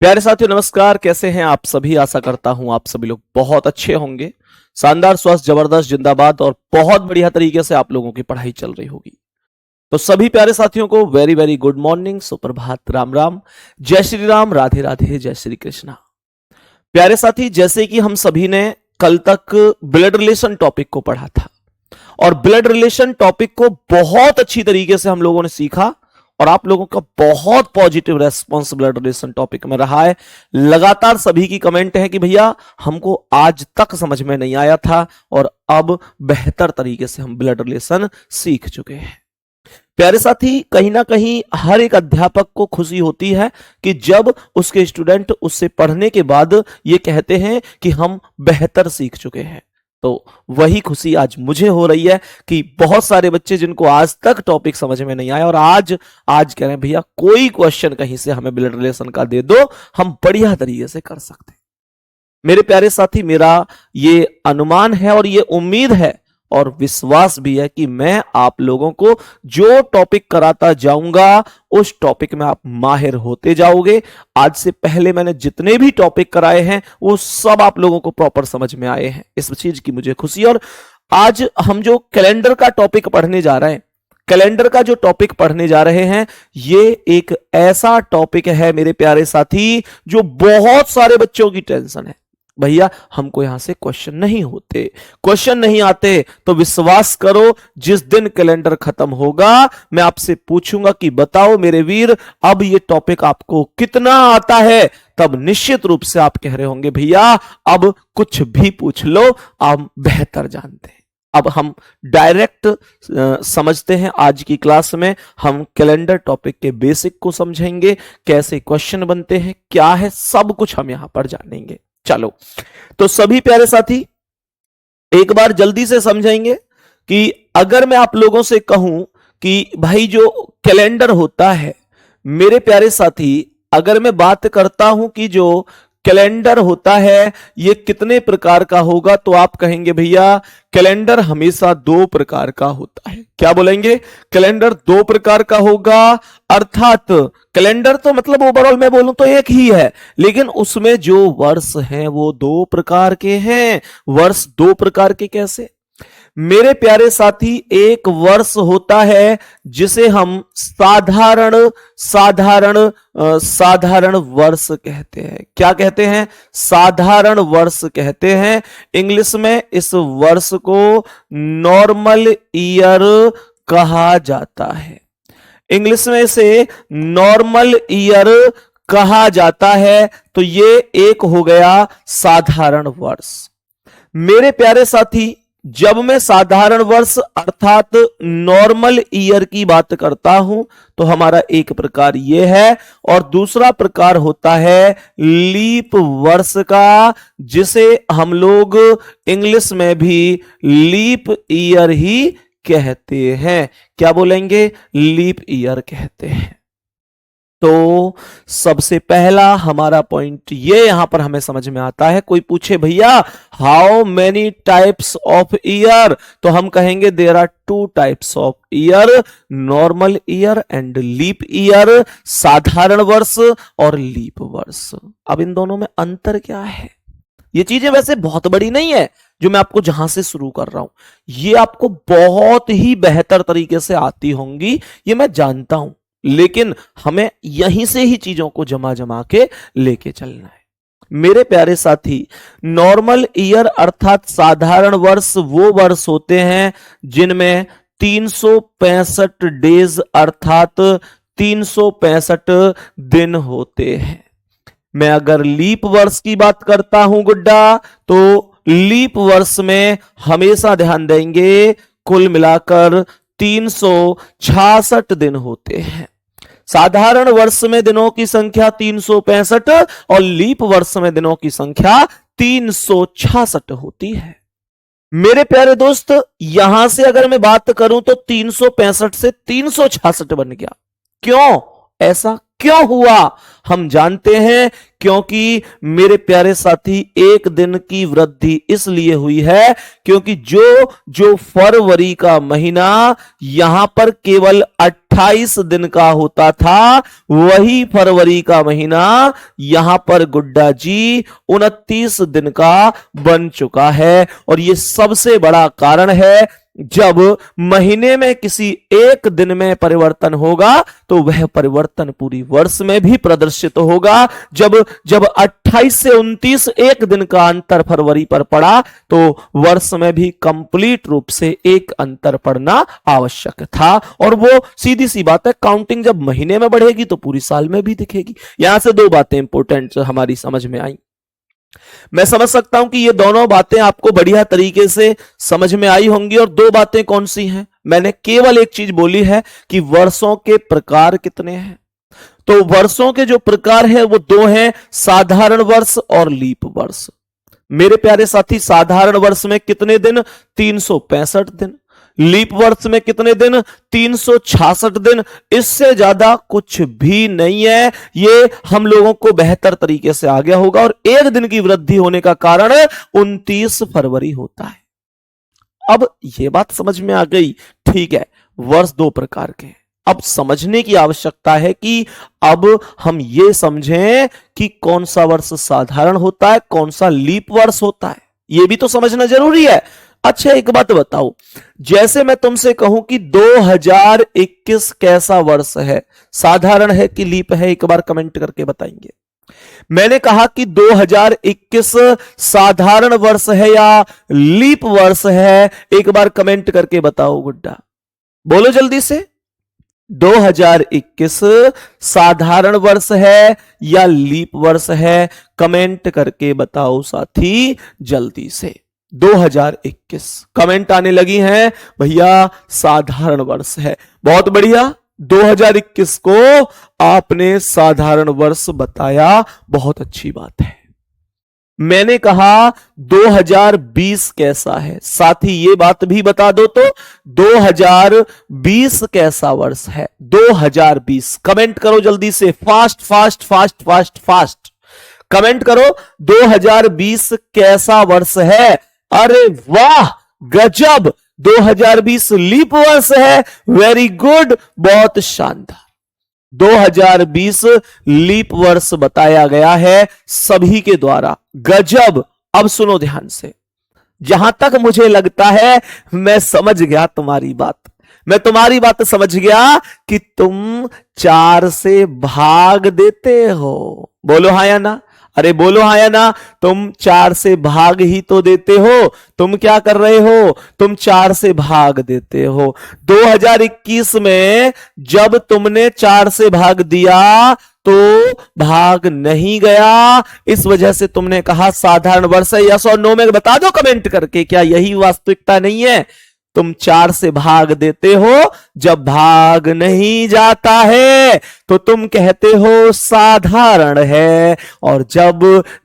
प्यारे साथियों नमस्कार। कैसे हैं आप सभी? आशा करता हूं आप सभी लोग बहुत अच्छे होंगे। शानदार, स्वस्थ, जबरदस्त, जिंदाबाद और बहुत बढ़िया तरीके से आप लोगों की पढ़ाई चल रही होगी। तो सभी प्यारे साथियों को वेरी वेरी गुड मॉर्निंग, सुप्रभात, राम राम, जय श्री राम, राधे राधे, जय श्री कृष्णा। प्यारे साथी, जैसे कि हम सभी ने कल तक ब्लड रिलेशन टॉपिक को पढ़ा था और ब्लड रिलेशन टॉपिक को बहुत अच्छी तरीके से हम लोगों ने सीखा और आप लोगों का बहुत positive response blood relation topic में रहा है। लगातार सभी की कमेंट है कि भैया हमको आज तक समझ में नहीं आया था और अब बेहतर तरीके से हम ब्लड रिलेशन सीख चुके हैं। प्यारे साथी, कहीं ना कहीं हर एक अध्यापक को खुशी होती है कि जब उसके स्टूडेंट उससे पढ़ने के बाद ये कहते हैं कि हम बेहतर सीख चुके हैं। तो वही खुशी आज मुझे हो रही है कि बहुत सारे बच्चे जिनको आज तक टॉपिक समझ में नहीं आया और आज कह रहे हैं भैया कोई क्वेश्चन कहीं से हमें ब्लड रिलेशन का दे दो, हम बढ़िया तरीके से कर सकते हैं। मेरे प्यारे साथी, मेरा ये अनुमान है और ये उम्मीद है और विश्वास भी है कि मैं आप लोगों को जो टॉपिक कराता जाऊंगा उस टॉपिक में आप माहिर होते जाओगे। आज से पहले मैंने जितने भी टॉपिक कराए हैं वो सब आप लोगों को प्रॉपर समझ में आए हैं, इस चीज की मुझे खुशी। और आज हम जो कैलेंडर का टॉपिक पढ़ने जा रहे हैं, कैलेंडर का जो टॉपिक पढ़ने जा रहे हैं, ये एक ऐसा टॉपिक है मेरे प्यारे साथी जो बहुत सारे बच्चों की टेंशन है। भैया हमको यहां से क्वेश्चन नहीं आते तो विश्वास करो जिस दिन कैलेंडर खत्म होगा मैं आपसे पूछूंगा कि बताओ मेरे वीर अब ये टॉपिक आपको कितना आता है, तब निश्चित रूप से आप कह रहे होंगे भैया अब कुछ भी पूछ लो, आप बेहतर जानते हैं। अब हम डायरेक्ट समझते हैं। आज की क्लास में हम कैलेंडर टॉपिक के बेसिक को समझेंगे, कैसे क्वेश्चन बनते हैं, क्या है, सब कुछ हम यहां पर जानेंगे। चलो, तो सभी प्यारे साथी एक बार जल्दी से समझेंगे कि अगर मैं आप लोगों से कहूं कि भाई जो कैलेंडर होता है, मेरे प्यारे साथी अगर मैं बात करता हूं कि जो कैलेंडर होता है ये कितने प्रकार का होगा, तो आप कहेंगे भैया कैलेंडर हमेशा दो प्रकार का होता है। क्या बोलेंगे? कैलेंडर दो प्रकार का होगा। अर्थात कैलेंडर तो मतलब ओवरऑल मैं बोलूं तो एक ही है, लेकिन उसमें जो वर्ष हैं वो दो प्रकार के हैं। वर्ष दो प्रकार के कैसे? मेरे प्यारे साथी, एक वर्ष होता है जिसे हम साधारण वर्ष कहते हैं। क्या कहते हैं? साधारण वर्ष कहते हैं। इंग्लिश में इस वर्ष को नॉर्मल ईयर कहा जाता है। इंग्लिश में इसे नॉर्मल ईयर कहा जाता है। तो ये एक हो गया साधारण वर्ष। मेरे प्यारे साथी, जब मैं साधारण वर्ष अर्थात नॉर्मल ईयर की बात करता हूं तो हमारा एक प्रकार यह है और दूसरा प्रकार होता है लीप वर्ष का, जिसे हम लोग इंग्लिश में भी लीप ईयर ही कहते हैं। क्या बोलेंगे? लीप ईयर कहते हैं। तो सबसे पहला हमारा पॉइंट ये यहां पर हमें समझ में आता है। कोई पूछे भैया how many types of year, तो हम कहेंगे there are two types of year, normal year and leap year. साधारण वर्ष और लीप वर्ष। अब इन दोनों में अंतर क्या है? ये चीजें वैसे बहुत बड़ी नहीं है जो मैं आपको जहां से शुरू कर रहा हूं, ये आपको बहुत ही बेहतर तरीके से आती होंगी, ये मैं जानता हूं, लेकिन हमें यहीं से ही चीजों को जमा के लेके चलना है। मेरे प्यारे साथी, नॉर्मल ईयर अर्थात साधारण वर्ष वो वर्ष होते हैं जिनमें 365 डेज अर्थात 365 दिन होते हैं। मैं अगर लीप वर्ष की बात करता हूं गुड्डा, तो लीप वर्ष में हमेशा ध्यान देंगे कुल मिलाकर 366 दिन होते हैं। साधारण वर्ष में दिनों की संख्या 365 और लीप वर्ष में दिनों की संख्या 366 होती है। मेरे प्यारे दोस्त, यहां से अगर मैं बात करूं तो 365 से 366 बन गया। क्यों? ऐसा क्यों हुआ? हम जानते हैं क्योंकि मेरे प्यारे साथी एक दिन की वृद्धि इसलिए हुई है क्योंकि जो फरवरी का महीना यहां पर केवल 28 28 दिन का होता था, वही फरवरी का महीना यहां पर गुड्डा जी 29 दिन का बन चुका है। और ये सबसे बड़ा कारण है, जब महीने में किसी एक दिन में परिवर्तन होगा तो वह परिवर्तन पूरी वर्ष में भी प्रदर्शित होगा। जब 28 से 29 एक दिन का अंतर फरवरी पर पड़ा तो वर्ष में भी कंप्लीट रूप से एक अंतर पड़ना आवश्यक था। और वो सीधी सी बात है, काउंटिंग जब महीने में बढ़ेगी तो पूरी साल में भी दिखेगी। यहां से दो बातें इंपॉर्टेंट हमारी समझ में आई। मैं समझ सकता हूं कि ये दोनों बातें आपको बढ़िया तरीके से समझ में आई होंगी। और दो बातें कौन सी हैं? मैंने केवल एक चीज बोली है कि वर्षों के प्रकार कितने हैं। तो वर्षों के जो प्रकार है वो दो हैं, साधारण वर्ष और लीप वर्ष। मेरे प्यारे साथी, साधारण वर्ष में कितने दिन? 365 दिन। लीप वर्ष में कितने दिन? 366 दिन। इससे ज्यादा कुछ भी नहीं है। ये हम लोगों को बेहतर तरीके से आ गया होगा। और एक दिन की वृद्धि होने का कारण 29 फरवरी होता है। अब ये बात समझ में आ गई, ठीक है। वर्ष दो प्रकार के हैं। अब समझने की आवश्यकता है कि अब हम ये समझें कि कौन सा वर्ष साधारण होता है, कौन सा लीप वर्ष होता है। ये भी तो समझना जरूरी है। अच्छा, एक बात बताओ, जैसे मैं तुमसे कहूं कि 2021 कैसा वर्ष है, साधारण है कि लीप है? एक बार कमेंट करके बताएंगे। मैंने कहा कि 2021 साधारण वर्ष है या लीप वर्ष है? एक बार कमेंट करके बताओ गुड्डा, बोलो जल्दी से। 2021 साधारण वर्ष है या लीप वर्ष है? कमेंट करके बताओ साथी जल्दी से। 2021 कमेंट आने लगी हैं, भैया साधारण वर्ष है। बहुत बढ़िया, 2021 को आपने साधारण वर्ष बताया, बहुत अच्छी बात है। मैंने कहा 2020 कैसा है? साथी ये बात भी बता दो तो 2020 कैसा वर्ष है? 2020 कमेंट करो जल्दी से, fast fast fast fast fast comment करो। 2020 कैसा वर्ष है? अरे वाह, गजब, 2020 लीप वर्ष है। वेरी गुड, बहुत शानदार। 2020 लीप वर्ष बताया गया है सभी के द्वारा, गजब। अब सुनो ध्यान से, जहां तक मुझे लगता है मैं समझ गया तुम्हारी बात। मैं तुम्हारी बात समझ गया कि तुम 4 से भाग देते हो। बोलो हाँ या ना? अरे बोलो हाँ या ना? तुम 4 से भाग ही तो देते हो। तुम क्या कर रहे हो? तुम 4 से भाग देते हो। 2021 में जब तुमने 4 से भाग दिया तो भाग नहीं गया, इस वजह से तुमने कहा साधारण वर्ष है। यस और नो में बता दो कमेंट करके, क्या यही वास्तविकता नहीं है? तुम 4 से भाग देते हो, जब भाग नहीं जाता है तो तुम कहते हो साधारण है, और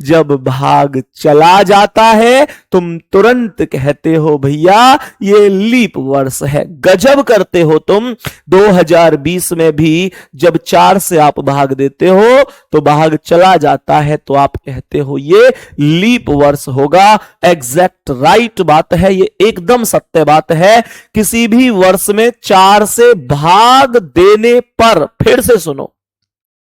जब भाग चला जाता है तुम तुरंत कहते हो भैया ये लीप वर्ष है। गजब करते हो तुम। 2020 में भी जब 4 से आप भाग देते हो तो भाग चला जाता है तो आप कहते हो ये लीप वर्ष होगा। एग्जैक्ट राइट बात है, ये एकदम सत्य बात है। किसी भी वर्ष में 4 से भाग देने पर, फिर से सुनो,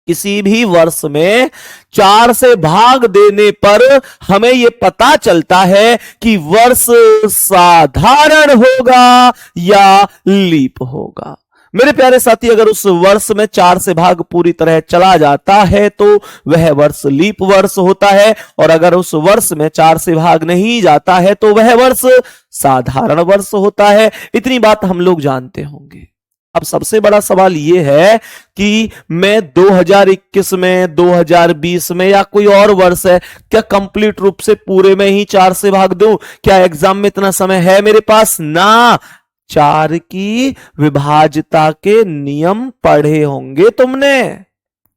किसी भी वर्ष में 4 से भाग देने पर हमें यह पता चलता है कि वर्ष साधारण होगा या लीप होगा। मेरे प्यारे साथी, अगर उस वर्ष में 4 से भाग पूरी तरह चला जाता है तो वह वर्ष लीप वर्ष होता है, और अगर उस वर्ष में 4 से भाग नहीं जाता है तो वह वर्ष साधारण वर्ष होता है। इतनी बात हम लोग जानते होंगे। अब सबसे बड़ा सवाल यह है कि मैं 2021 में, 2020 में या कोई और वर्ष है, क्या कंप्लीट रूप से पूरे में ही 4 से भाग दूं? क्या एग्जाम में इतना समय है मेरे पास? ना, 4 की विभाज्यता के नियम पढ़े होंगे तुमने।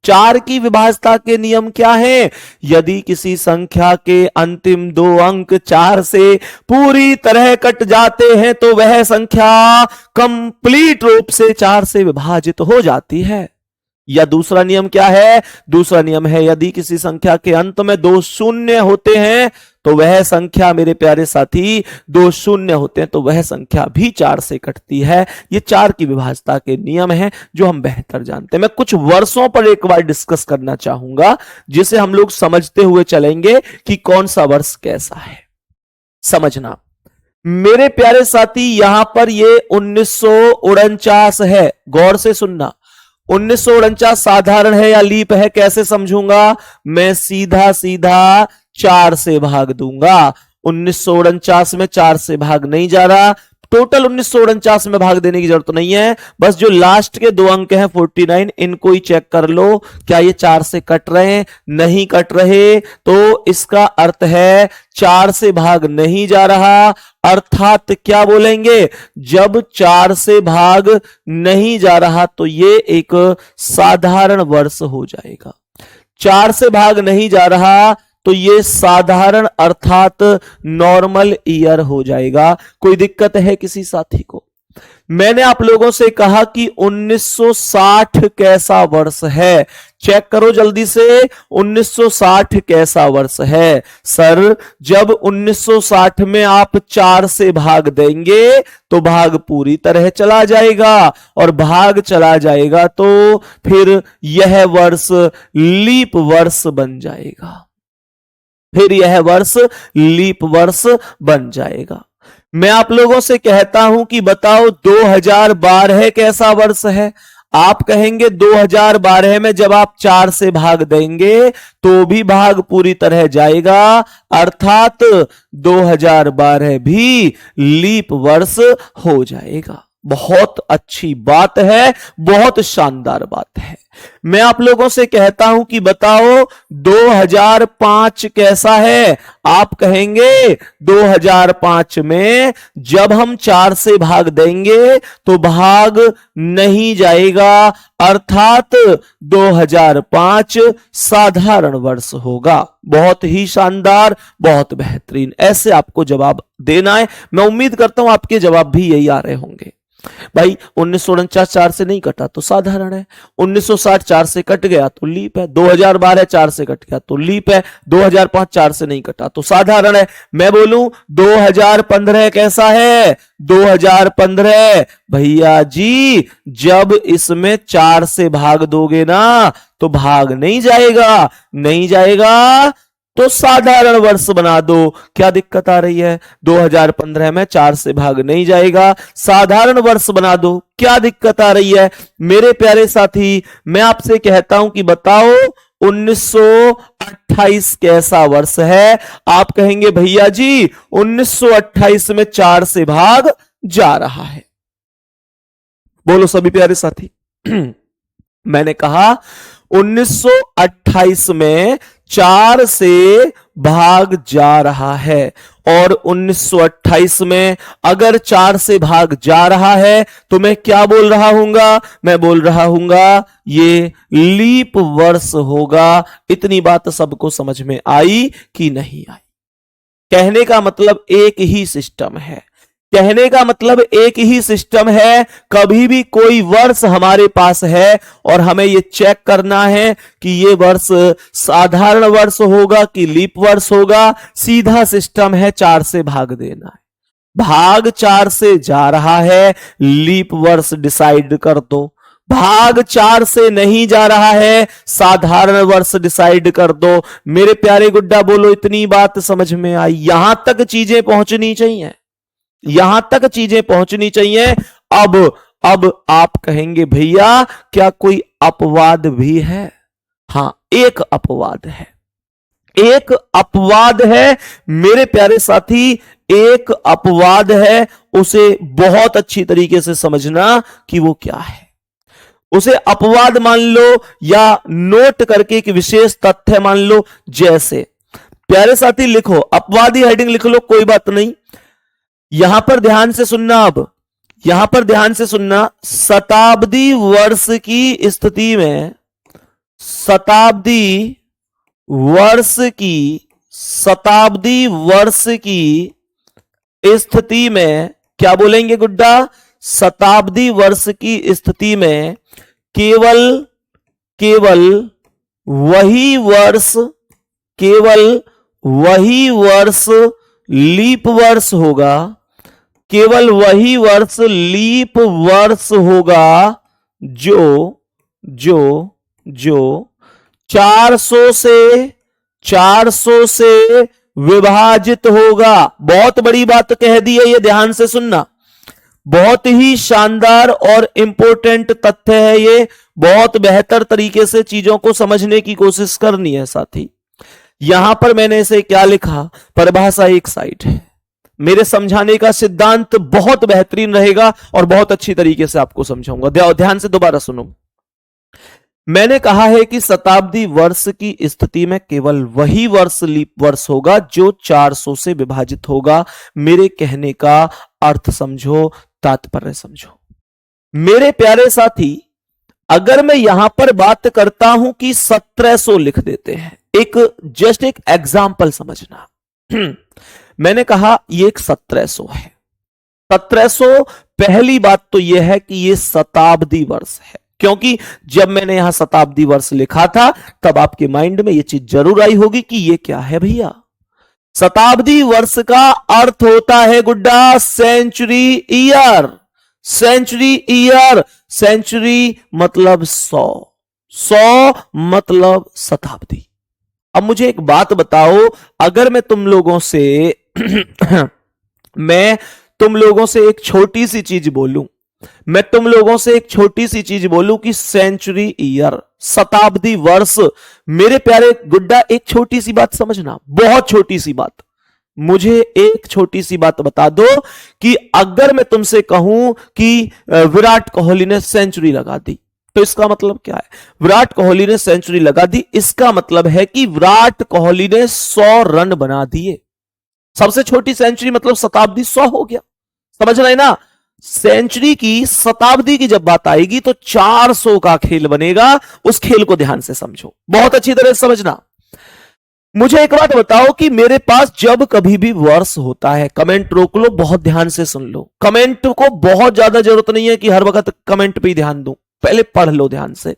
4 की विभाज्यता के नियम क्या है? यदि किसी संख्या के अंतिम 2 अंक 4 से पूरी तरह कट जाते हैं तो वह संख्या कंप्लीट रूप से 4 से विभाजित हो जाती है। या दूसरा नियम क्या है? दूसरा नियम है यदि किसी संख्या के अंत में 2 शून्य होते हैं तो वह संख्या, मेरे प्यारे साथी, 2 शून्य होते हैं तो वह संख्या भी 4 से कटती है। ये 4 की विभाज्यता के नियम हैं जो हम बेहतर जानते हैं। मैं कुछ वर्षों पर एक बार डिस्कस करना चाहूंगा जिसे हम लोग समझते हुए चलेंगे कि कौन सा वर्ष कैसा है। समझना मेरे प्यारे साथी, यहां पर ये 1949 है, गौर से सुनना। 1949 साधारण है या लीप है, कैसे समझूंगा? मैं सीधा सीधा 4 से भाग दूंगा। 1949 में 4 से भाग नहीं जा रहा, टोटल 1949 में भाग देने की जरूरत नहीं है, बस जो लास्ट के 2 अंक हैं 49, इनको ही चेक कर लो क्या ये 4 से कट रहे हैं? नहीं कट रहे, तो इसका अर्थ है 4 से भाग नहीं जा रहा। अर्थात क्या बोलेंगे? जब 4 से भाग नहीं जा रहा तो ये एक साधारण वर्ष हो जाएगा। 4 से भाग नहीं जा रहा तो ये साधारण अर्थात नॉर्मल ईयर हो जाएगा। कोई दिक्कत है किसी साथी को? मैंने आप लोगों से कहा कि 1960 कैसा वर्ष है, चेक करो जल्दी से। 1960 कैसा वर्ष है? सर, जब 1960 में आप 4 से भाग देंगे तो भाग पूरी तरह चला जाएगा, और भाग चला जाएगा तो फिर यह वर्ष लीप वर्ष बन जाएगा। फिर यह वर्ष लीप वर्ष बन जाएगा। मैं आप लोगों से कहता हूं कि बताओ 2012 कैसा वर्ष है? आप कहेंगे 2012 में जब आप 4 से भाग देंगे तो भी भाग पूरी तरह जाएगा, अर्थात 2012 भी लीप वर्ष हो जाएगा। बहुत अच्छी बात है, बहुत शानदार बात है। मैं आप लोगों से कहता हूं कि बताओ 2005 कैसा है? आप कहेंगे 2005 में जब हम 4 से भाग देंगे तो भाग नहीं जाएगा, अर्थात 2005 साधारण वर्ष होगा। बहुत ही शानदार, बहुत बेहतरीन। ऐसे आपको जवाब देना है। मैं उम्मीद करता हूं आपके जवाब भी यही आ रहे होंगे। भाई 1949 4 से नहीं कटा तो साधारण है, 1960 4 से कट गया तो लीप है, 2012 4 से कट गया तो लीप है, 2005 4 से नहीं कटा तो साधारण है। मैं बोलूं 2015 कैसा है? 2015 भैया जी जब इसमें 4 से भाग दोगे ना तो भाग नहीं जाएगा, नहीं जाएगा तो साधारण वर्ष बना दो। क्या दिक्कत आ रही है? 2015 में 4 से भाग नहीं जाएगा, साधारण वर्ष बना दो। क्या दिक्कत आ रही है? मेरे प्यारे साथी, मैं आपसे कहता हूं कि बताओ 1928 कैसा वर्ष है? आप कहेंगे भैया जी 1928 में 4 से भाग जा रहा है। बोलो सभी प्यारे साथी। मैंने कहा 1928 में 4 से भाग जा रहा है, और 1928 में अगर 4 से भाग जा रहा है तो मैं क्या बोल रहा हूंगा? मैं बोल रहा हूंगा ये लीप वर्ष होगा। इतनी बात सबको समझ में आई कि नहीं आई? कहने का मतलब एक ही सिस्टम है, कहने का मतलब एक ही सिस्टम है। कभी भी कोई वर्ष हमारे पास है और हमें ये चेक करना है कि ये वर्ष साधारण वर्ष होगा कि लीप वर्ष होगा, सीधा सिस्टम है, 4 से भाग देना है। भाग 4 से जा रहा है, लीप वर्ष डिसाइड कर दो। भाग 4 से नहीं जा रहा है, साधारण वर्ष डिसाइड कर दो। मेरे प्यारे गुड्डा बोलो इतनी बात समझ में आई? यहां तक चीजें पहुंचनी चाहिए, यहां तक चीजें पहुंचनी चाहिए। अब आप कहेंगे भैया क्या कोई अपवाद भी है? हां, एक अपवाद है, एक अपवाद है मेरे प्यारे साथी, एक अपवाद है। उसे बहुत अच्छी तरीके से समझना कि वो क्या है। उसे अपवाद मान लो या नोट करके एक विशेष तथ्य मान लो। जैसे प्यारे साथी लिखो, अपवादी हेडिंग लिख लो, कोई बात नहीं। यहां पर ध्यान से सुनना, अब यहां पर ध्यान से सुनना। शताब्दी वर्ष की स्थिति में, शताब्दी वर्ष की स्थिति में क्या बोलेंगे गुड्डा? शताब्दी वर्ष की स्थिति में केवल केवल वही वर्ष लीप वर्ष होगा, केवल वही वर्ष लीप वर्ष होगा जो 400 से विभाजित होगा। बहुत बड़ी बात कह दी है, ये ध्यान से सुनना, बहुत ही शानदार और इंपॉर्टेंट तथ्य है ये। बहुत बेहतर तरीके से चीजों को समझने की कोशिश करनी है साथी। यहां पर मैंने इसे क्या लिखा, परिभाषा एक साइड है, मेरे समझाने का सिद्धांत बहुत बेहतरीन रहेगा और बहुत अच्छी तरीके से आपको समझाऊंगा। ध्यान से दोबारा सुनो। मैंने कहा है कि शताब्दी वर्ष की स्थिति में केवल वही वर्ष लीप वर्ष होगा जो 400 से विभाजित होगा। मेरे कहने का अर्थ समझो, तात्पर्य समझो। मेरे प्यारे साथी, अगर मैं यहां पर बात करता हूं कि 1700 लिख देते हैं, जस्ट एक एग्जाम्पल समझना। मैंने कहा ये एक 1700 है। 1700 पहली बात तो यह है कि ये शताब्दी वर्ष है, क्योंकि जब मैंने यहां शताब्दी वर्ष लिखा था तब आपके माइंड में यह चीज जरूर आई होगी कि ये क्या है भैया। शताब्दी वर्ष का अर्थ होता है गुड्डा century year. Century year, century मतलब 100 मतलब शताब्दी। अब मुझे एक बात बताओ, अगर मैं तुम लोगों से एक छोटी सी चीज बोलूं, कि सेंचुरी ईयर, शताब्दी वर्ष, मेरे प्यारे गुड्डा एक छोटी सी बात समझना, बहुत छोटी सी बात। मुझे एक छोटी सी बात बता दो कि अगर मैं तुमसे कहूं कि विराट कोहली ने सेंचुरी लगा दी, तो इसका मतलब क्या है? विराट कोहली ने सेंचुरी लगा दी, इसका मतलब है कि विराट कोहली ने 100 रन बना दिए। सबसे छोटी सेंचुरी मतलब शताब्दी 100 हो गया। समझ रहे ना? सेंचुरी की, शताब्दी की जब बात आएगी तो 400 का खेल बनेगा। उस खेल को ध्यान से समझो, बहुत अच्छी तरह से समझना। मुझे एक बात बताओ कि मेरे पास जब कभी भी वर्ष होता है, कमेंट रोक लो, बहुत ध्यान से सुन लो। कमेंट को बहुत ज्यादा जरूरत नहीं है कि हर वक्त कमेंट पे ही ध्यान दूं, पहले पढ़ लो ध्यान से।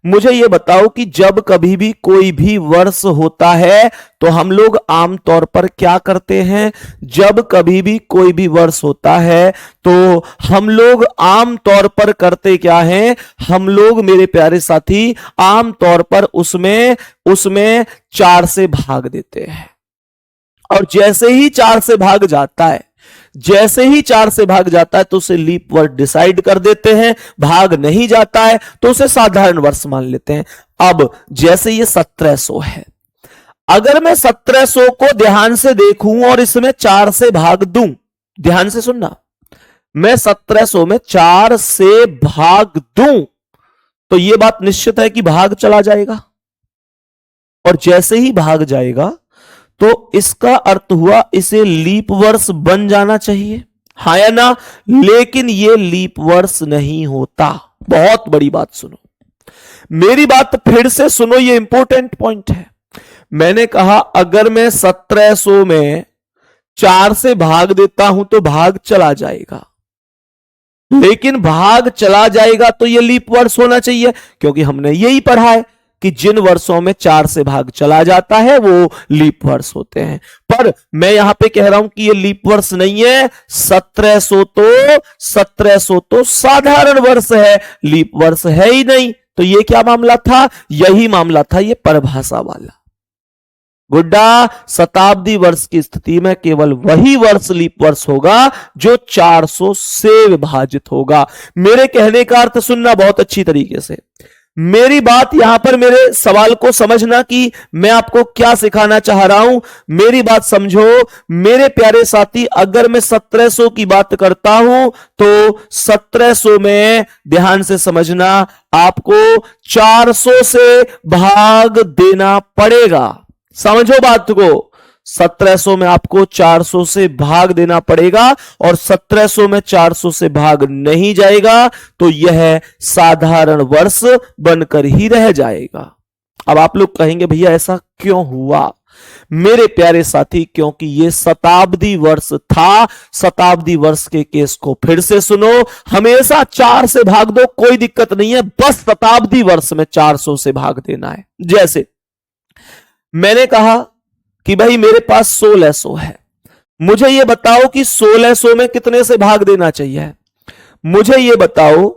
मुझे यह बताओ कि जब कभी भी कोई भी वर्ष होता है तो हम लोग आमतौर पर क्या करते हैं? जब कभी भी कोई भी वर्ष होता है तो हम लोग आमतौर पर करते क्या हैं? हम लोग मेरे प्यारे साथी आमतौर पर उसमें 4 से भाग देते हैं। और जैसे ही 4 से भाग जाता है तो उसे लीप वर्ष डिसाइड कर देते हैं। भाग नहीं जाता है तो उसे साधारण वर्ष मान लेते हैं। अब जैसे ये 1700 है, अगर मैं 1700 को ध्यान से देखूं और इसमें 4 से भाग दूं, ध्यान से सुनना, मैं 1700 में 4 से भाग दूं तो यह बात निश्चित है कि भाग चला जाएगा। और जैसे ही भाग जाएगा तो इसका अर्थ हुआ इसे लीप वर्ष बन जाना चाहिए, हाँ या ना? लेकिन यह लीप वर्ष नहीं होता। बहुत बड़ी बात सुनो, मेरी बात फिर से सुनो, यह इंपॉर्टेंट पॉइंट है। मैंने कहा अगर मैं 1700 में 4 से भाग देता हूं तो भाग चला जाएगा, लेकिन भाग चला जाएगा तो यह लीप वर्ष होना चाहिए, क्योंकि हमने यही पढ़ा है कि जिन वर्षों में 4 से भाग चला जाता है वो लीप वर्ष होते हैं। पर मैं यहां पे कह रहा हूं कि ये लीप वर्ष नहीं है। 1700 तो साधारण वर्ष है, लीप वर्ष है ही नहीं। तो ये क्या मामला था? यही मामला था ये परिभाषा वाला। गुड्डा, शताब्दी वर्ष की स्थिति में केवल वही वर्ष लीप वर्ष होगा जो 400 से विभाजित होगा। मेरे कहने का अर्थ सुनना बहुत अच्छी तरीके से। मेरी बात यहां पर, मेरे सवाल को समझना कि मैं आपको क्या सिखाना चाह रहा हूं। मेरी बात समझो मेरे प्यारे साथी, अगर मैं 1700 की बात करता हूं तो 1700 में ध्यान से समझना, आपको 400 से भाग देना पड़ेगा। समझो बात को, 1700 में आपको 400 से भाग देना पड़ेगा और 1700 में 400 से भाग नहीं जाएगा तो यह साधारण वर्ष बनकर ही रह जाएगा। अब आप लोग कहेंगे भैया ऐसा क्यों हुआ? मेरे प्यारे साथी, क्योंकि ये शताब्दी वर्ष था, शताब्दी वर्ष के केस को फिर से सुनो। हमेशा 4 से भाग दो, कोई दिक्कत नहीं है, बस शताब्दी वर्ष में 400 से भाग देना है। जैसे मैंने कहा कि भाई मेरे पास 1600 है, मुझे ये बताओ कि 1600 में कितने से भाग देना चाहिए। मुझे ये बताओ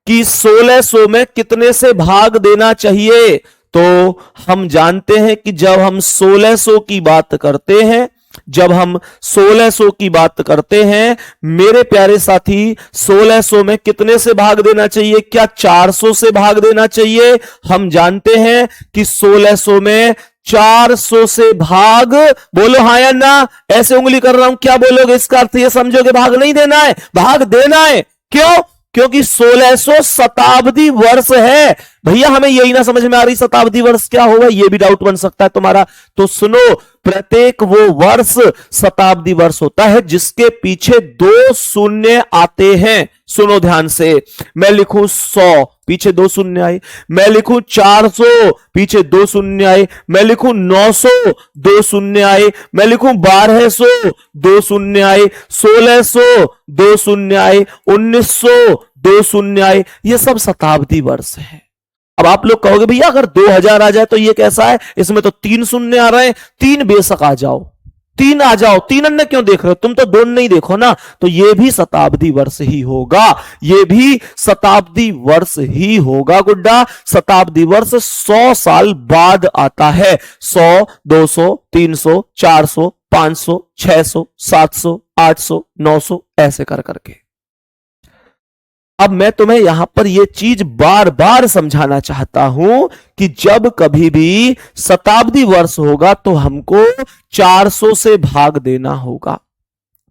कि 1600 में कितने से भाग देना चाहिए। तो हम जानते हैं कि जब हम 1600 की बात करते हैं, जब हम 1600 की बात करते हैं मेरे प्यारे साथी, 1600 में कितने से भाग देना चाहिए? क्या 400 से भाग देना चाहिए? हम जानते हैं कि 1600 में 400 से भाग, बोलो हाँ या ना, ऐसे उंगली कर रहा हूं, क्या बोलोगे? इसका अर्थ ये समझोगे भाग नहीं देना है, भाग देना है। क्यों? क्योंकि 1600 शताब्दी वर्ष है। भैया हमें यही ना समझ में आ रही शताब्दी वर्ष क्या होगा, ये भी डाउट बन सकता है तुम्हारा। तो सुनो, प्रत्येक वो वर्ष शताब्दी वर्ष होता है जिसके पीछे 2 शून्य आते हैं। सुनो ध्यान से, मैं लिखूं 100, पीछे 2 शून्य आए, मैं लिखूं 400, पीछे 2 शून्य आए, मैं लिखूं 900, 2 शून्य आए, मैं लिखूं 1200, 2 शून्य आए, 1600, 2 शून्य आए, 1900, 2 शून्य आए। ये सब शताब्दी वर्ष है। अब आप लोग कहोगे भैया अगर 2000 आ जाए तो ये कैसा है, इसमें तो 3 शून्य आ रहे हैं। 3 बेशक आ जाओ, 3 आ जाओ, 3 अन्य क्यों देख रहे हो? तुम तो 2 नहीं देखो ना। तो ये भी शताब्दी वर्ष ही होगा, ये भी शताब्दी वर्ष ही होगा गुड्डा। शताब्दी वर्ष 100 साल बाद आता है। 100, 200, 300, 400, 500, 600, 700, 800, 900 ऐसे कर करके। अब मैं तुम्हें यहां पर यह चीज बार बार समझाना चाहता हूं कि जब कभी भी शताब्दी वर्ष होगा तो हमको 400 से भाग देना होगा।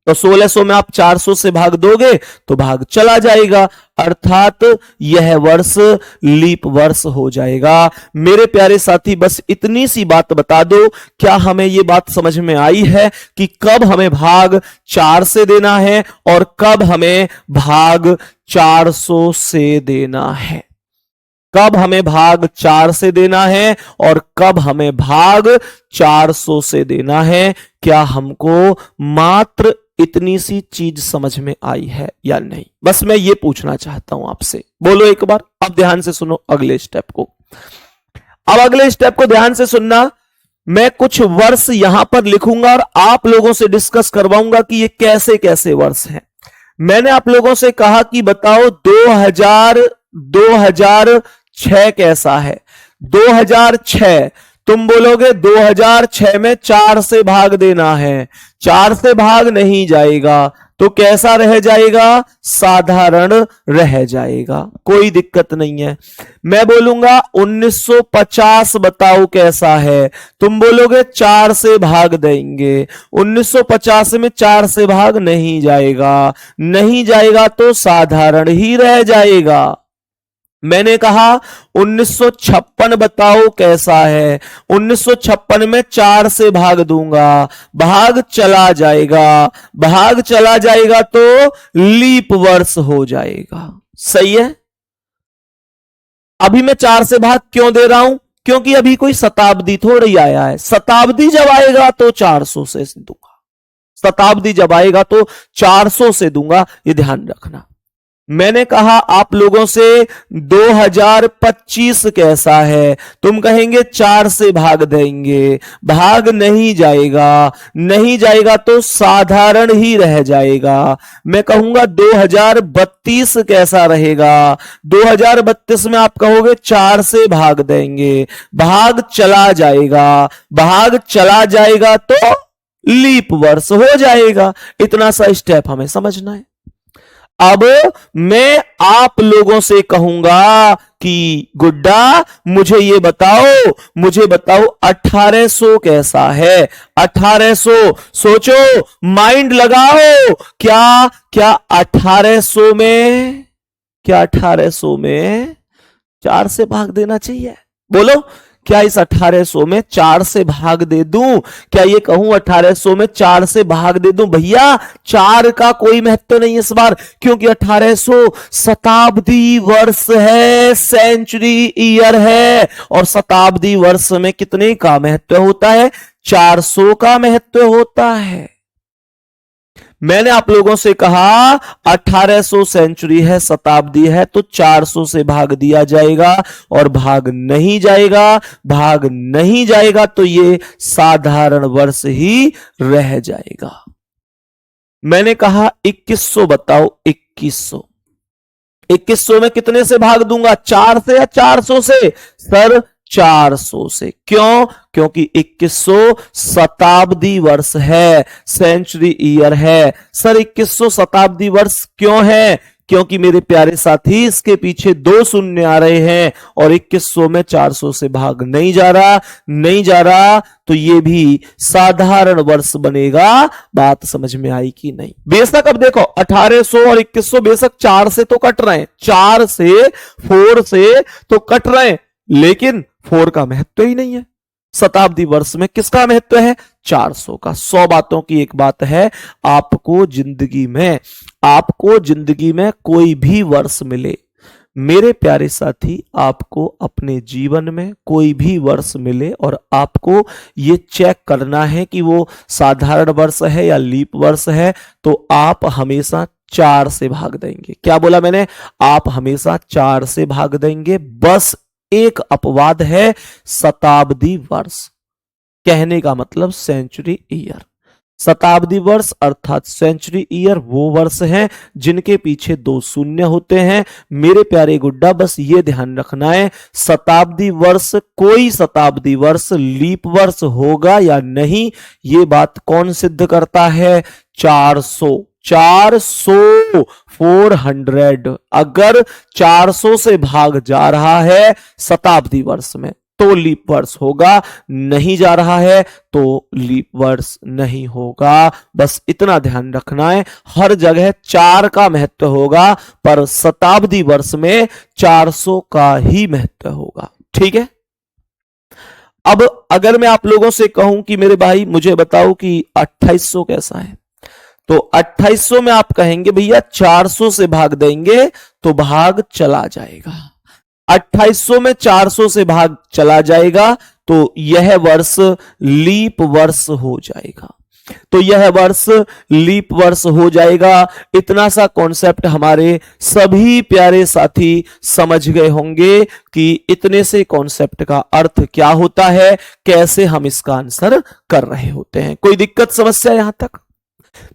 तो 1600 में आप 400 से भाग दोगे तो भाग चला जाएगा, अर्थात यह वर्ष लीप वर्ष हो जाएगा। मेरे प्यारे साथी, बस इतनी सी बात बता दो, क्या हमें यह बात समझ में आई है कि कब हमें भाग 4 से देना है और कब हमें भाग 400 से देना है? कब हमें भाग 4 से देना है और कब हमें भाग 400 से देना है? क्या हमको मात्र इतनी सी चीज समझ में आई है या नहीं? बस मैं ये पूछना चाहता हूं आपसे, बोलो एक बार। अब ध्यान से सुनो अगले स्टेप को। अब अगले स्टेप को ध्यान से सुनना। मैं कुछ वर्ष यहां पर लिखूंगा और आप लोगों से डिस्कस करवाऊंगा कि ये कैसे कैसे वर्ष हैं। मैंने आप लोगों से कहा कि बताओ 2006 कैसा है? 2006 तुम बोलोगे 2006 में 4 से भाग देना है। 4 से भाग नहीं जाएगा तो कैसा रह जाएगा? साधारण रह जाएगा, कोई दिक्कत नहीं है। मैं बोलूंगा 1950 बताओ कैसा है? तुम बोलोगे 4 से भाग देंगे। 1950 में 4 से भाग नहीं जाएगा, नहीं जाएगा तो साधारण ही रह जाएगा। मैंने कहा 1956 बताओ कैसा है? 1956 में 4 से भाग दूंगा, भाग चला जाएगा, भाग चला जाएगा तो लीप वर्ष हो जाएगा। सही है? अभी मैं 4 से भाग क्यों दे रहा हूं? क्योंकि अभी कोई शताब्दी थोड़ी आया है। शताब्दी जब आएगा तो 400 से दूंगा, शताब्दी जब आएगा तो 400 से दूंगा, ये ध्यान रखना। मैंने कहा आप लोगों से 2025 कैसा है? तुम कहेंगे 4 से भाग देंगे, भाग नहीं जाएगा, नहीं जाएगा तो साधारण ही रह जाएगा। मैं कहूंगा 2032 कैसा रहेगा? 2032 में आप कहोगे 4 से भाग देंगे, भाग चला जाएगा, भाग चला जाएगा तो लीप वर्ष हो जाएगा। इतना सा स्टेप हमें समझना है। अब मैं आप लोगों से कहूंगा कि गुड्डा मुझे ये बताओ, मुझे बताओ 1800 कैसा है? 1800 सोचो, माइंड लगाओ। क्या क्या 1800 में, क्या 1800 में 4 से भाग देना चाहिए? बोलो, क्या इस 1800 में 4 से भाग दे दूं? क्या ये कहूं 1800 में 4 से भाग दे दूं? भैया 4 का कोई महत्व नहीं इस बार, क्योंकि 1800 शताब्दी वर्ष है, सेंचुरी ईयर है। और शताब्दी वर्ष में कितने का महत्व होता है? 400 का महत्व होता है। मैंने आप लोगों से कहा 1800 सेंचुरी है, शताब्दी है, तो 400 से भाग दिया जाएगा और भाग नहीं जाएगा, भाग नहीं जाएगा तो ये साधारण वर्ष ही रह जाएगा। मैंने कहा 2100 बताओ, 2100 2100 में कितने से भाग दूंगा, 4 से या 400 से? सर 400 से। क्यों? क्योंकि 2100 शताब्दी वर्ष है, सेंचुरी ईयर है। सर 2100 शताब्दी वर्ष क्यों है? क्योंकि मेरे प्यारे साथी इसके पीछे 2 शून्य आ रहे हैं और 2100 में 400 से भाग नहीं जा रहा, नहीं जा रहा, तो ये भी साधारण वर्ष बनेगा। बात समझ में आई कि नहीं? बेशक अब देखो 1800 और 2100 बेशक 4 से तो कट रहे हैं, 4 से 4 से तो कट रहे हैं, लेकिन 4 का महत्व ही नहीं है। शताब्दी वर्ष में किसका महत्व है? 400 का। 100 बातों की एक बात है, आपको जिंदगी में कोई भी वर्ष मिले, मेरे प्यारे साथी, आपको अपने जीवन में कोई भी वर्ष मिले और आपको ये चेक करना है कि वो साधारण वर्ष है या लीप वर्ष है, तो आप हमेशा 4 से भाग देंगे। क्या बोला मैंने? आप हमेशा 4 से भाग देंगे। बस एक अपवाद है, शताब्दी वर्ष, कहने का मतलब सेंचुरी ईयर। शताब्दी वर्ष अर्थात सेंचुरी ईयर वो वर्ष हैं जिनके पीछे 2 शून्य होते हैं। मेरे प्यारे गुड्डा, बस ये ध्यान रखना है, शताब्दी वर्ष, कोई शताब्दी वर्ष लीप वर्ष होगा या नहीं, ये बात कौन सिद्ध करता है? 400। 400 अगर 400 से भाग जा रहा है शताब्दी वर्ष में तो लीप वर्ष होगा, नहीं जा रहा है तो लीप वर्ष नहीं होगा। बस इतना ध्यान रखना है, हर जगह 4 का महत्व होगा पर शताब्दी वर्ष में 400 का ही महत्व होगा। ठीक है। अब अगर मैं आप लोगों से कहूं कि मेरे भाई मुझे बताओ कि 2800 कैसा है, तो 2800 में आप कहेंगे भैया 400 से भाग देंगे तो भाग चला जाएगा। 2800 में 400 से भाग चला जाएगा तो यह वर्ष लीप वर्ष हो जाएगा, तो यह वर्ष लीप वर्ष हो जाएगा। इतना सा कॉन्सेप्ट हमारे सभी प्यारे साथी समझ गए होंगे कि इतने से कॉन्सेप्ट का अर्थ क्या होता है, कैसे हम इसका आंसर कर रहे होते हैं। कोई दिक्कत समस्या यहां तक?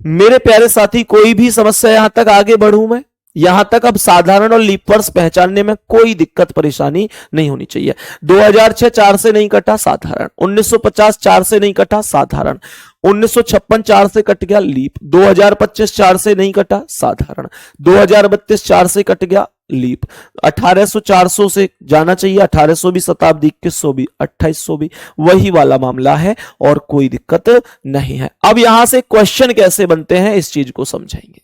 मेरे प्यारे साथी कोई भी समस्या यहां तक आगे बढ़ूं मैं? यहां तक अब साधारण और लीप वर्ष पहचानने में कोई दिक्कत परेशानी नहीं होनी चाहिए। 2006 4 से नहीं कटा, साधारण। 1950 4 से नहीं कटा, साधारण। 1956 4 से कट गया, लीप। 2025 4 से नहीं कटा, साधारण। 2032 4 से कट गया, लीप। 1800 400 से जाना चाहिए, 1800 भी शताब्दी, 2100 भी, 2800 भी, वही वाला मामला है और कोई दिक्कत नहीं है। अब यहां से क्वेश्चन कैसे बनते हैं इस चीज को समझेंगे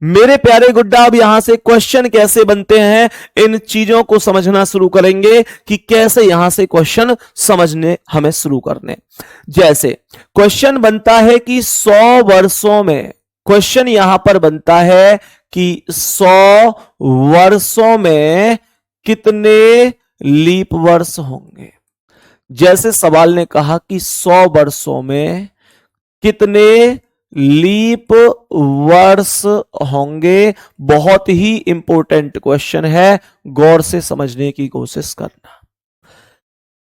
मेरे प्यारे गुड्डा। अब यहां से क्वेश्चन कैसे बनते हैं इन चीजों को समझना शुरू करेंगे कि कैसे यहां से क्वेश्चन समझने हमें शुरू करने। जैसे क्वेश्चन बनता है कि 100 वर्षों में, क्वेश्चन यहां पर बनता है कि 100 वर्षों में कितने लीप वर्ष होंगे। जैसे सवाल ने कहा कि 100 वर्षों में कितने लीप वर्ष होंगे। बहुत ही इंपॉर्टेंट क्वेश्चन है, गौर से समझने की कोशिश करना।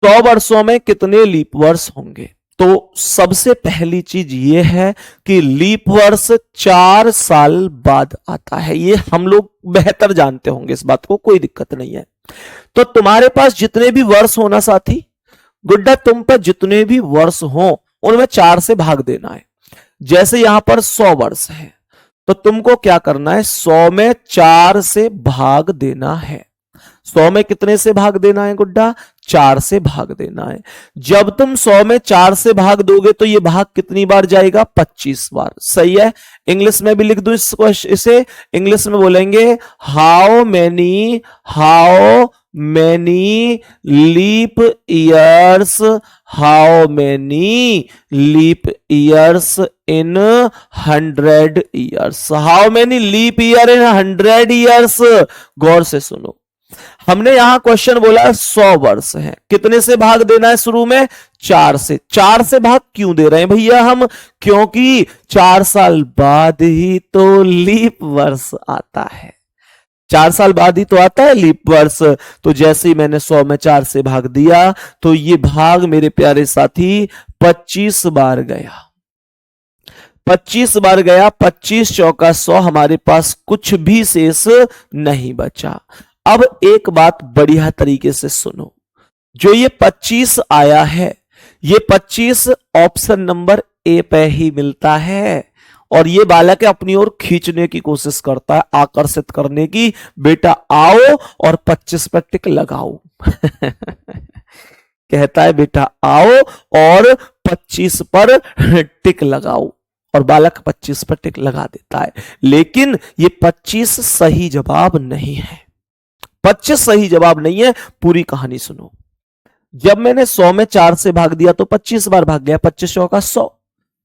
100 वर्षों में कितने लीप वर्ष होंगे? तो सबसे पहली चीज यह है कि लीप वर्ष 4 साल बाद आता है। ये हम लोग बेहतर जानते होंगे इस बात को, कोई दिक्कत नहीं है। तो तुम्हारे पास जितने भी वर्ष हो ना साथी गुड्डा, तुम पर जितने भी वर्ष हो उनमें 4 से भाग देना है। जैसे यहां पर 100 वर्ष है तो तुमको क्या करना है, 100 में 4 से भाग देना है। 100 में कितने से भाग देना है गुड्डा? 4 से भाग देना है। जब तुम 100 में 4 से भाग दोगे तो ये भाग कितनी बार जाएगा? 25 बार। सही है। इंग्लिश में भी लिख दूं इसे, इंग्लिश में बोलेंगे how many leap years, how many leap years in 100 years, how many leap year in 100 years. गौर से सुनो, हमने यहां क्वेश्चन बोला 100 वर्ष है, कितने से भाग देना है शुरू में? 4 से। 4 से भाग क्यों दे रहे हैं भैया हम? क्योंकि 4 साल बाद ही तो लीप वर्ष आता है। 4 साल बाद ही तो आता है लीप वर्ष। तो जैसे ही मैंने 100 में 4 से भाग दिया तो ये भाग मेरे प्यारे साथी 25 बार गया। 25 बार गया, 25 चौका 100, हमारे पास कुछ भी शेष नहीं बचा। अब एक बात बढ़िया तरीके से सुनो, जो ये 25 आया है, ये 25 ऑप्शन नंबर ए पे ही मिलता है। और ये बालक अपनी ओर खींचने की कोशिश करता है, आकर्षित करने की, बेटा आओ और 25 पर टिक लगाओ। कहता है बेटा आओ और 25 पर टिक लगाओ, और बालक 25 पर टिक लगा देता है। लेकिन ये 25 सही जवाब नहीं है। 25 सही जवाब नहीं है। पूरी कहानी सुनो। जब मैंने 100 में 4 से भाग दिया तो 25 बार भाग गया, 25 चौका 100।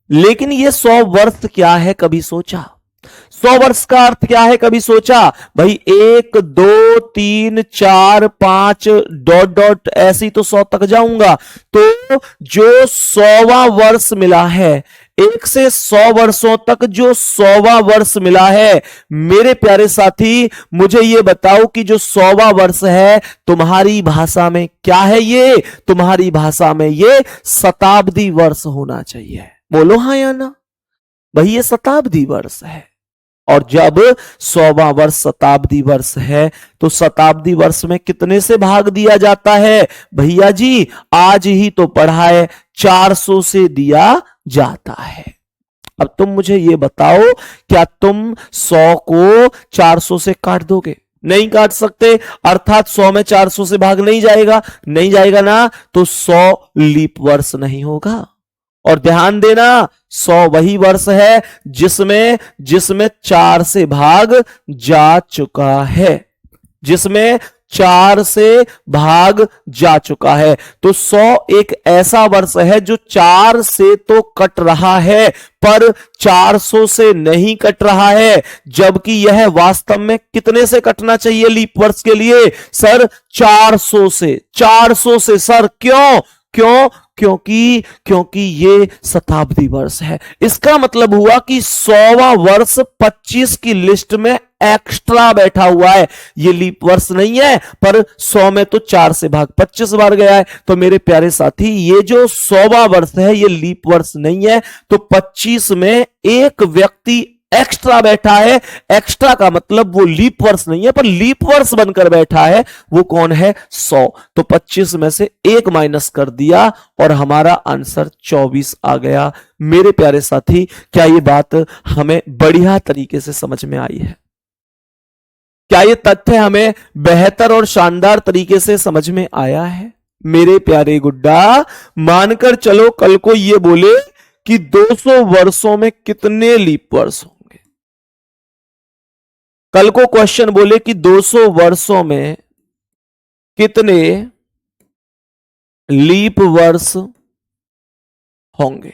लेकिन ये 100 वर्ष क्या है, कभी सोचा? 100 वर्ष का अर्थ क्या है, कभी सोचा? भाई 1 2 3 4 5 डॉट डॉट ऐसी तो 100 तक जाऊंगा। तो जो 100वां वर्ष मिला है, 1 से 100 वर्षों तक जो 100वां वर्ष मिला है, मेरे प्यारे साथी मुझे ये बताओ कि जो 100वां वर्ष है तुम्हारी भाषा में क्या है? ये तुम्हारी भाषा में ये शताब्दी वर्ष होना चाहिए। बोलो हाँ या ना? भाई ये शताब्दी वर्ष है। और जब 100वां वर्ष शताब्दी वर्ष है तो शताब्दी वर्ष में कितने से भाग दिया जाता है? भैया जी आज ही तो पढ़ा है, 400 से दिया जाता है। अब तुम मुझे ये बताओ, क्या तुम 100 को 400 से काट दोगे? नहीं काट सकते, अर्थात 100 में 400 से भाग नहीं जाएगा। नहीं जाएगा ना, तो 100 लीप वर्ष नहीं होगा। और ध्यान देना, 100 वही वर्ष है जिसमें 4 से भाग जा चुका है, जिसमें 4 से भाग जा चुका है। तो 100 एक ऐसा वर्ष है जो 4 से तो कट रहा है पर 400 से नहीं कट रहा है, जबकि यह वास्तव में कितने से कटना चाहिए लीप वर्ष के लिए? सर 400 से। 400 से सर, क्यों? क्योंकि ये शताब्दी वर्ष है। इसका मतलब हुआ कि 100वां वर्ष 25 की लिस्ट में एक्स्ट्रा बैठा हुआ है। ये लीप वर्ष नहीं है, पर 100 में तो 4 से भाग 25 बार गया है। तो मेरे प्यारे साथी ये जो 100वां वर्ष है ये लीप वर्ष नहीं है। तो 25 में एक व्यक्ति एक्स्ट्रा बैठा है। एक्स्ट्रा का मतलब वो लीप वर्ष नहीं है, पर लीप वर्ष बनकर बैठा है। वो कौन है? 100। तो 25 में से 1 माइनस कर दिया और हमारा आंसर 24 आ गया। मेरे प्यारे साथी, क्या ये बात हमें बढ़िया तरीके से समझ में आई है? क्या ये तथ्य हमें बेहतर और शानदार तरीके से समझ में आया है? मेरे प्यारे गुड्डा, मानकर चलो कल को ये बोले कि 200 वर्षों में कितने लीप वर्ष होंगे। कल को क्वेश्चन बोले कि 200 वर्षों में कितने लीप वर्ष होंगे।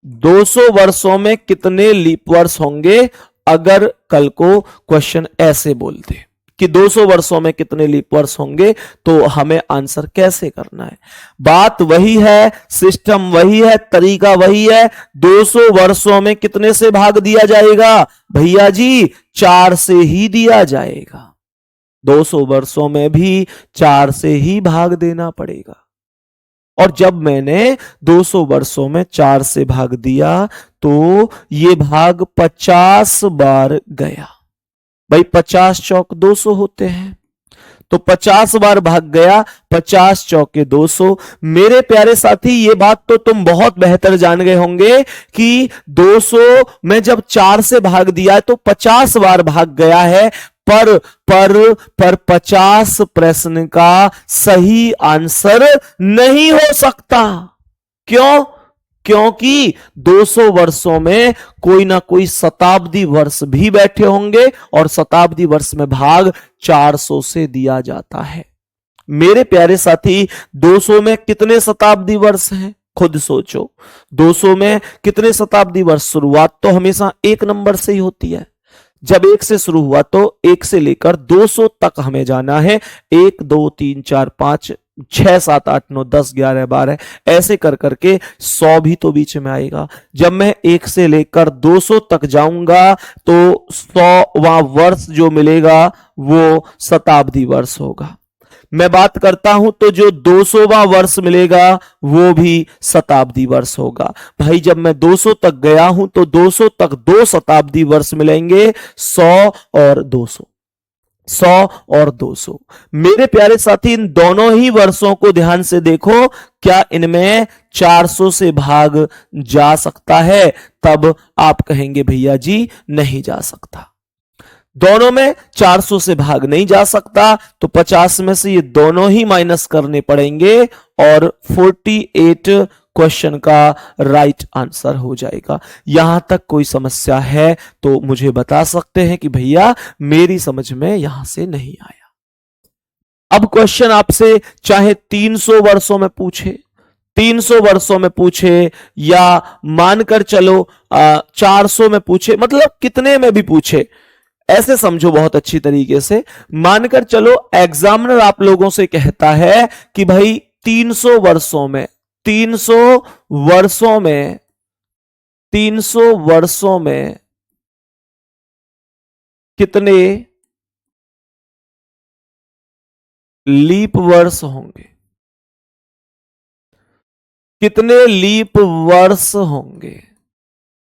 200 वर्षों में कितने लीप वर्ष होंगे? अगर कल को क्वेश्चन ऐसे बोलते कि 200 वर्षों में कितने लीप वर्ष होंगे, तो हमें आंसर कैसे करना है? बात वही है, सिस्टम वही है, तरीका वही है। 200 वर्षों में कितने से भाग दिया जाएगा? भैया जी 4 से ही दिया जाएगा। 200 वर्षों में भी 4 से ही भाग देना पड़ेगा। और जब मैंने 200 वर्षों में 4 से भाग दिया तो ये भाग 50 बार गया। भाई 50 चौक 200 होते हैं, तो 50 बार भाग गया। 50 चौके 200। मेरे प्यारे साथी, ये बात तो तुम बहुत बेहतर जान गए होंगे कि 200 में जब 4 से भाग दिया है तो 50 बार भाग गया है। पर 50 प्रश्न का सही आंसर नहीं हो सकता। क्यों? क्योंकि 200 वर्षों में कोई ना कोई शताब्दी वर्ष भी बैठे होंगे और शताब्दी वर्ष में भाग 400 से दिया जाता है। मेरे प्यारे साथी, 200 में कितने शताब्दी वर्ष हैं? खुद सोचो। 200 में कितने शताब्दी वर्ष? शुरुआत तो हमेशा 1 नंबर से ही होती है। जब 1 से शुरू हुआ तो 1 से लेकर 200 तक हमें जाना है। 1 2 3 4 5 6 7 8 9 10 11 12 ऐसे कर करके 100 भी तो बीच में आएगा। जब मैं 1 से लेकर 200 तक जाऊंगा तो 100वां वर्ष जो मिलेगा वो शताब्दी वर्ष होगा। मैं बात करता हूं तो जो 200वां वर्ष मिलेगा वो भी शताब्दी वर्ष होगा। भाई जब मैं 200 तक गया हूं तो 200 तक 2 शताब्दी वर्ष मिलेंगे, 100 और 200, 100 और 200। मेरे प्यारे साथी इन दोनों ही वर्षों को ध्यान से देखो, क्या इनमें 400 से भाग जा सकता है? तब आप कहेंगे भैया जी नहीं जा सकता। दोनों में 400 से भाग नहीं जा सकता तो 50 में से ये दोनों ही माइनस करने पड़ेंगे और 48 क्वेश्चन का राइट आंसर हो जाएगा। यहां तक कोई समस्या है तो मुझे बता सकते हैं कि भैया मेरी समझ में यहां से नहीं आया। अब क्वेश्चन आपसे चाहे 300 वर्षों में पूछे, 300 वर्षों में पूछे या मानकर चलो 400 में पूछे, मतलब कितने में भी पूछे, ऐसे समझो बहुत अच्छी तरीके से। मानकर चलो एग्जामिनर आप लोगों से कहता है कि भाई 300 वर्षों में 300 वर्षों में 300 वर्षों में कितने लीप वर्ष होंगे, कितने लीप वर्ष होंगे।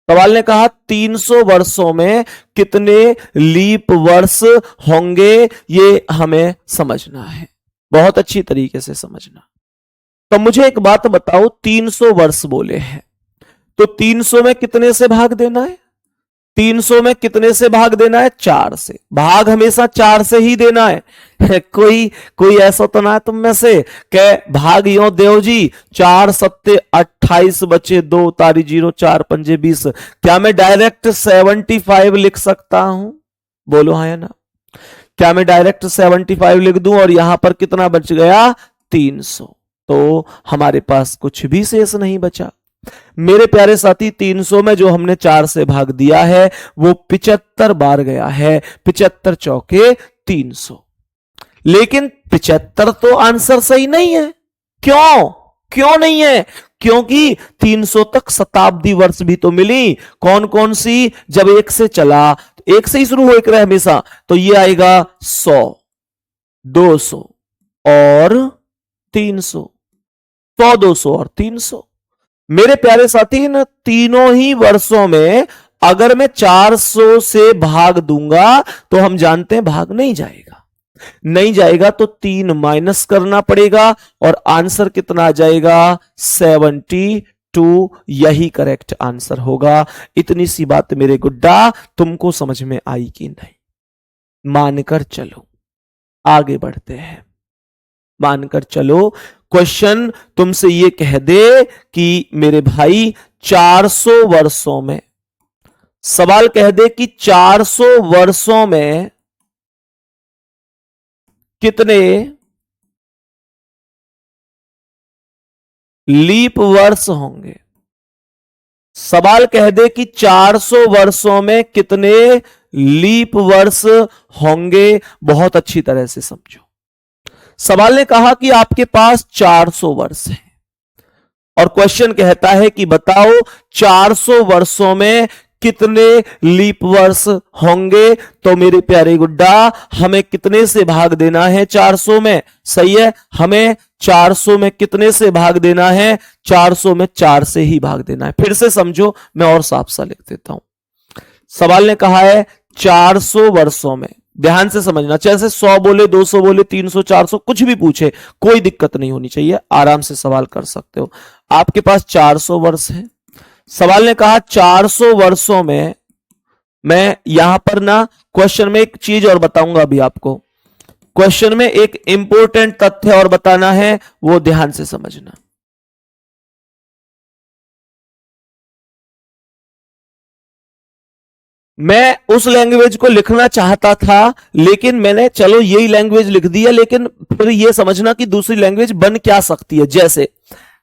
सवाल ने कहा 300 वर्षों में कितने लीप वर्ष होंगे, ये हमें समझना है, बहुत अच्छी तरीके से समझना। तो मुझे एक बात बताओ, 300 वर्ष बोले हैं तो 300 में कितने से भाग देना है? 300 में कितने से भाग देना है? 4 से। भाग हमेशा 4 से ही देना है। कोई ऐसा तो ना है तुम में से कि भाग यो देव जी 4 सत्ते 28 बचे 2 तारी 0 4 पंजे 20। क्या मैं डायरेक्ट 75 लिख सकता हूं? बोलो हाँ या ना। क्या मैं डायरेक्ट 75 लिख दूं और यहां पर कितना बच गया? 300। तो हमारे पास कुछ भी शेष नहीं बचा। मेरे प्यारे साथी 300 में जो हमने 4 से भाग दिया है वो 75 बार गया है, 75 चौके 300। लेकिन 75 तो आंसर सही नहीं है। क्यों नहीं है? क्योंकि 300 तक शताब्दी वर्ष भी तो मिली। कौन कौन सी? जब 1 से चला, 1 से ही शुरू हो रहा है हमेशा, तो ये आएगा 100, 200 और 300, 100 200 और 300। मेरे प्यारे साथी इन तीनों ही वर्षों में अगर मैं 400 से भाग दूंगा तो हम जानते हैं भाग नहीं जाएगा तो 3 माइनस करना पड़ेगा और आंसर कितना आ जाएगा? 72। यही करेक्ट आंसर होगा। इतनी सी बात मेरे गुड्डा तुमको समझ में आई कि नहीं? मानकर चलो आगे बढ़ते हैं। मानकर चलो क्वेश्चन तुमसे ये कह दे कि मेरे भाई 400 वर्षों में, सवाल कह दे कि 400 वर्षों में कितने लीप वर्ष होंगे। सवाल कह दे कि 400 वर्षों में कितने लीप वर्ष होंगे। बहुत अच्छी तरह से समझो। सवाल ने कहा कि आपके पास 400 वर्ष है और क्वेश्चन कहता है कि बताओ 400 वर्षों में कितने लीप वर्ष होंगे। तो मेरे प्यारे गुड्डा हमें कितने से भाग देना है? 400 में। सही है, हमें 400 में कितने से भाग देना है? 400 में 4 से ही भाग देना है। फिर से समझो, मैं और साफ सा लिख देता हूं। सवाल ने कहा है 400 वर्षों में, ध्यान से समझना, जैसे 100 बोले 200 बोले 300 400 कुछ भी पूछे कोई दिक्कत नहीं होनी चाहिए, आराम से सवाल कर सकते हो। आपके पास 400 वर्ष है। सवाल ने कहा 400 वर्षों में, मैं यहां पर ना क्वेश्चन में एक चीज और बताऊंगा अभी आपको। क्वेश्चन में एक इंपॉर्टेंट तथ्य और बताना है, वो ध्यान से समझना। मैं उस लैंग्वेज को लिखना चाहता था लेकिन मैंने चलो यही लैंग्वेज लिख दी है, लेकिन फिर यह समझना कि दूसरी लैंग्वेज बन क्या सकती है। जैसे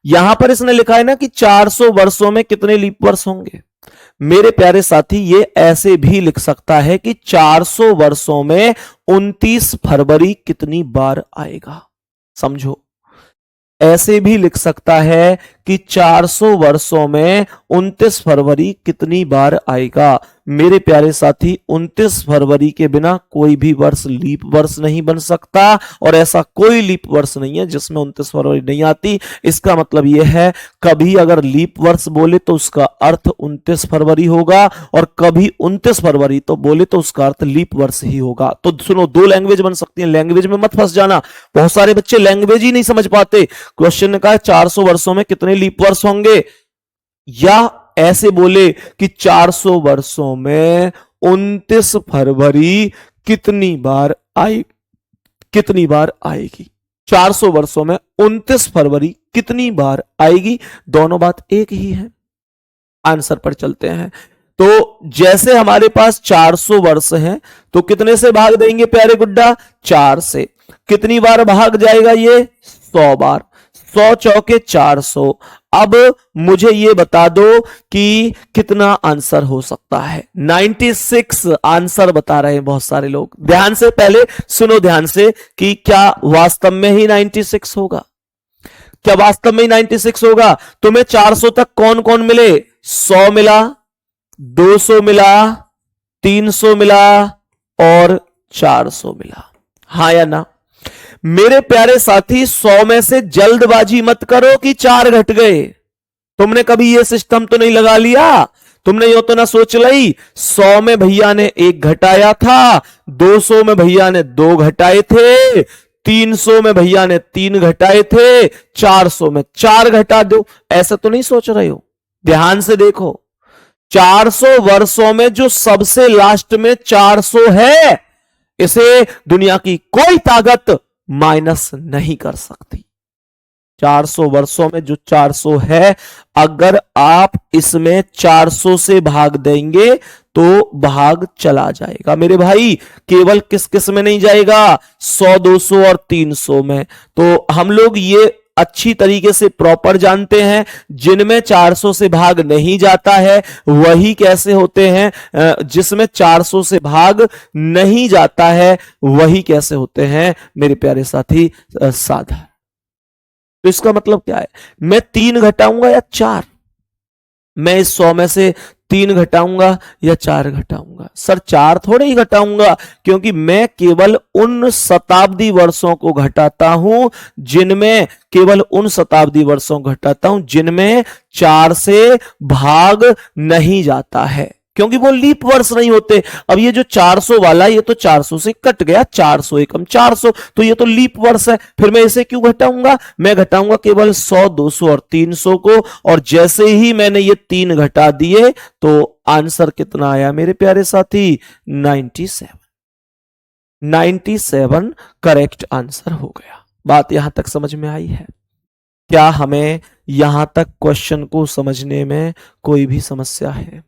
यहां पर इसने लिखा है ना कि 400 वर्षों में कितने लीप वर्ष होंगे। मेरे प्यारे साथी ये ऐसे भी लिख सकता है कि 400 वर्षों में 29 फरवरी कितनी बार आएगा। समझो, ऐसे भी लिख सकता है कि 400 वर्षों में 29 फरवरी कितनी बार आएगा। मेरे प्यारे साथी 29 फरवरी के बिना कोई भी वर्ष लीप वर्ष नहीं बन सकता, और ऐसा कोई लीप वर्ष नहीं है जिसमें 29 फरवरी नहीं आती। इसका मतलब यह है कभी अगर लीप वर्ष बोले तो उसका अर्थ 29 फरवरी होगा, और कभी 29 फरवरी तो बोले तो उसका अर्थ लीप वर्ष ही होगा। तो सुनो, दो लैंग्वेज बन सकती है, लैंग्वेज में मत फंस जाना। बहुत सारे बच्चे लैंग्वेज ही नहीं समझ पाते। क्वेश्चन ने कहा 400 वर्षों में कितने लीप वर्ष होंगे, या ऐसे बोले कि 400 वर्षों में 29 फरवरी कितनी बार आएगी। 400 वर्षों में 29 फरवरी कितनी बार आएगी, दोनों बात एक ही है। आंसर पर चलते हैं। तो जैसे हमारे पास 400 वर्ष हैं, तो कितने से भाग देंगे प्यारे गुड्डा, 4 से। कितनी बार भाग जाएगा ये, 100 बार। 100 चौके 400। अब मुझे ये बता दो कि कितना आंसर हो सकता है। 96 आंसर बता रहे हैं बहुत सारे लोग। ध्यान से पहले सुनो, ध्यान से, कि क्या वास्तव में ही 96 होगा, क्या वास्तव में ही 96 होगा। तुम्हें 400 तक कौन कौन मिले, 100 मिला, 200 मिला, 300 मिला और 400 मिला, हाँ या ना। मेरे प्यारे साथी 100 में से जल्दबाजी मत करो कि 4 घट गए। तुमने कभी ये सिस्टम तो नहीं लगा लिया, तुमने यो तो ना सोच ली 100 में भैया ने 1 घटाया था, 200 में भैया ने 2 घटाए थे, 300 में भैया ने 3 घटाए थे, 400 में 4 घटा दो। ऐसा तो नहीं सोच रहे हो। ध्यान से देखो, 400 वर्षों में जो सबसे लास्ट में 400 है, इसे दुनिया की कोई ताकत माइनस नहीं कर सकती। 400 वर्षों में जो 400 है, अगर आप इसमें 400 से भाग देंगे तो भाग चला जाएगा मेरे भाई। केवल किस किस में नहीं जाएगा, 100, 200 और 300 में। तो हम लोग ये अच्छी तरीके से प्रॉपर जानते हैं, जिनमें 400 से भाग नहीं जाता है वही कैसे होते हैं, जिसमें 400 से भाग नहीं जाता है वही कैसे होते हैं मेरे प्यारे साथी, साधारण। तो इसका मतलब क्या है, मैं 3 घटाऊंगा या 4, मैं इस 100 में से 3 घटाऊंगा या 4 घटाऊंगा। सर 4 थोड़े ही घटाऊंगा, क्योंकि मैं केवल उन शताब्दी वर्षों को घटाता हूं जिनमें, केवल उन शताब्दी वर्षों को घटाता हूं जिनमें 4 से भाग नहीं जाता है, क्योंकि वो लीप वर्ष नहीं होते। अब ये जो 400 वाला, ये तो 400 से कट गया, 400 एकम 400, तो ये तो लीप वर्ष है। फिर मैं इसे क्यों घटाऊंगा, मैं घटाऊंगा केवल 100, 200 और 300 को। और जैसे ही मैंने ये 3 घटा दिए तो आंसर कितना आया मेरे प्यारे साथी, 97। 97 करेक्ट आंसर हो गया। बात यहां तक समझ में आई है? क्या हमें यहां तक क्वेश्चन को समझने में कोई भी समस्या है?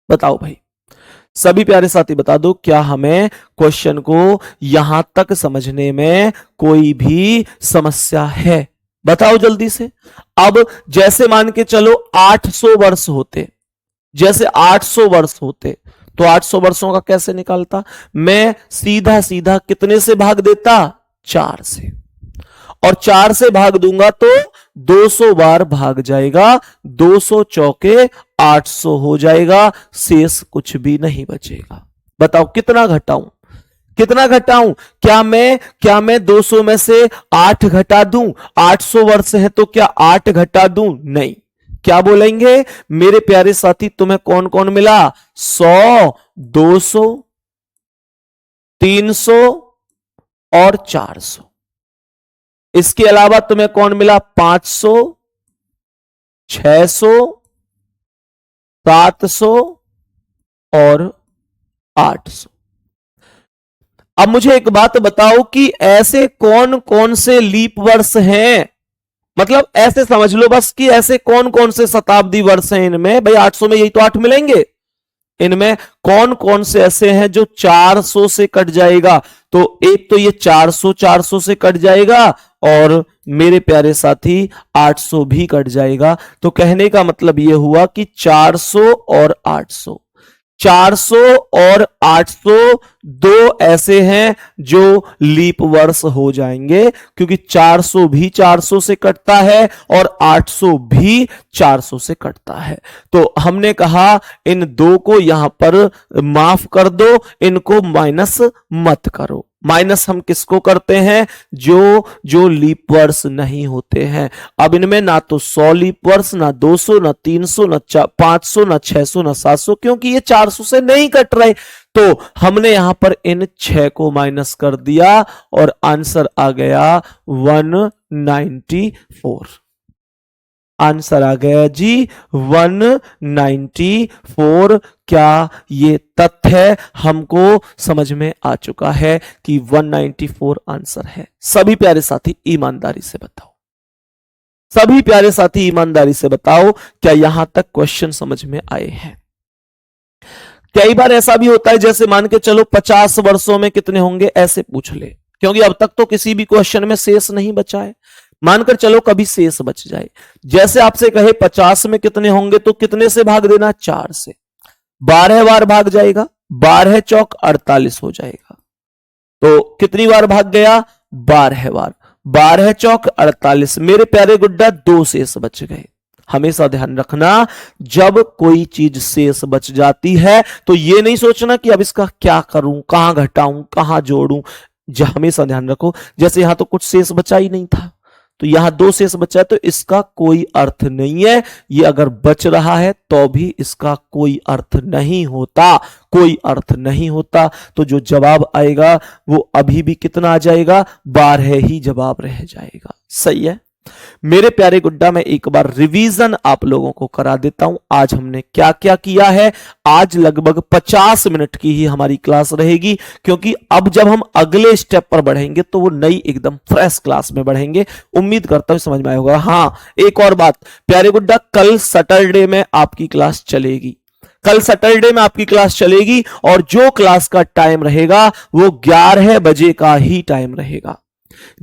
बताओ भाई, सभी प्यारे साथी बता दो, क्या हमें क्वेश्चन को यहां तक समझने में कोई भी समस्या है? बताओ जल्दी से। अब जैसे मान के चलो 800 वर्ष होते, जैसे 800 वर्ष होते, तो 800 वर्षों का कैसे निकालता, मैं सीधा सीधा कितने से भाग देता, 4 से, और 4 से भाग दूंगा तो 200 बार भाग जाएगा, 200 चौके 800 हो जाएगा, शेष कुछ भी नहीं बचेगा। बताओ कितना घटाऊं, कितना घटाऊं? क्या मैं 200 में से 8 घटा दूं? 800 वर्ष है तो क्या 8 घटा दूं? नहीं। क्या बोलेंगे मेरे प्यारे साथी, तुम्हें कौन कौन मिला, 100, 200, 300 और 400। इसके अलावा तुम्हें कौन मिला, 500, 600, 700 और 800। अब मुझे एक बात बताओ कि ऐसे कौन कौन से लीप वर्ष हैं, मतलब ऐसे समझ लो बस कि ऐसे कौन कौन से शताब्दी वर्ष हैं इनमें। भाई 800 में यही तो 8 मिलेंगे, इनमें कौन कौन से ऐसे हैं जो 400 से कट जाएगा? तो एक तो ये 400 400 से कट जाएगा, और मेरे प्यारे साथी 800 भी कट जाएगा। तो कहने का मतलब यह हुआ कि 400 और 800, 400 और 800 दो ऐसे हैं जो लीप वर्ष हो जाएंगे, क्योंकि 400 भी 400 से कटता है और 800 भी 400 से कटता है। तो हमने कहा इन दो को यहां पर माफ कर दो, इनको माइनस मत करो। माइनस हम किसको करते हैं? जो लीप वर्ष नहीं होते हैं। अब इनमें ना तो 100 लीप वर्ष, ना 200, ना 300, ना 500, ना 600, ना 700, क्योंकि ये 400 से नहीं कट रहे। तो हमने यहां पर इन 6 को माइनस कर दिया और आंसर आ गया 194। आंसर आ गया जी 194। क्या ये तथ्य हमको समझ में आ चुका है कि 194 आंसर है? सभी प्यारे साथी ईमानदारी से बताओ, सभी प्यारे साथी ईमानदारी से बताओ, क्या यहां तक क्वेश्चन समझ में आए हैं? कई बार ऐसा भी होता है, जैसे मान के चलो 50 वर्षों में कितने होंगे, ऐसे पूछ ले, क्योंकि अब तक तो किसी भी क्वेश्चन में शेष नहीं बचा है। मानकर चलो कभी शेष बच जाए, जैसे आपसे कहे 50 में कितने होंगे, तो कितने से भाग देना? 4 से। 12 बार भाग जाएगा, 12 चौक 48 हो जाएगा। तो कितनी बार भाग गया? 12 बार। 12 चौक 48। मेरे प्यारे गुड्डा 2 शेष बच गए। हमेशा ध्यान रखना, जब कोई चीज शेष बच जाती है तो ये नहीं सोचना कि अब इसका क्या करूं, कहां घटाऊं, कहां जोड़ूं। हमेशा ध्यान रखो, जैसे यहां तो कुछ शेष बचा ही नहीं था, तो यहां 2 शेष बचा है, तो इसका कोई अर्थ नहीं है। ये अगर बच रहा है तो भी इसका कोई अर्थ नहीं होता, कोई अर्थ नहीं होता। तो जो जवाब आएगा वो अभी भी कितना आ जाएगा? 12 ही जवाब रह जाएगा। सही है मेरे प्यारे गुड्डा, मैं एक बार रिवीजन आप लोगों को करा देता हूं। आज हमने क्या क्या किया है। आज लगभग 50 मिनट की ही हमारी क्लास रहेगी, क्योंकि अब जब हम अगले स्टेप पर बढ़ेंगे तो वो नई एकदम फ्रेश क्लास में बढ़ेंगे। उम्मीद करता हूं समझ में आया होगा। हाँ, एक और बात प्यारे गुड्डा, कल सैटरडे में आपकी क्लास चलेगी। कल सैटरडे में आपकी क्लास चलेगी और जो क्लास का टाइम रहेगा वो 11 बजे का ही टाइम रहेगा।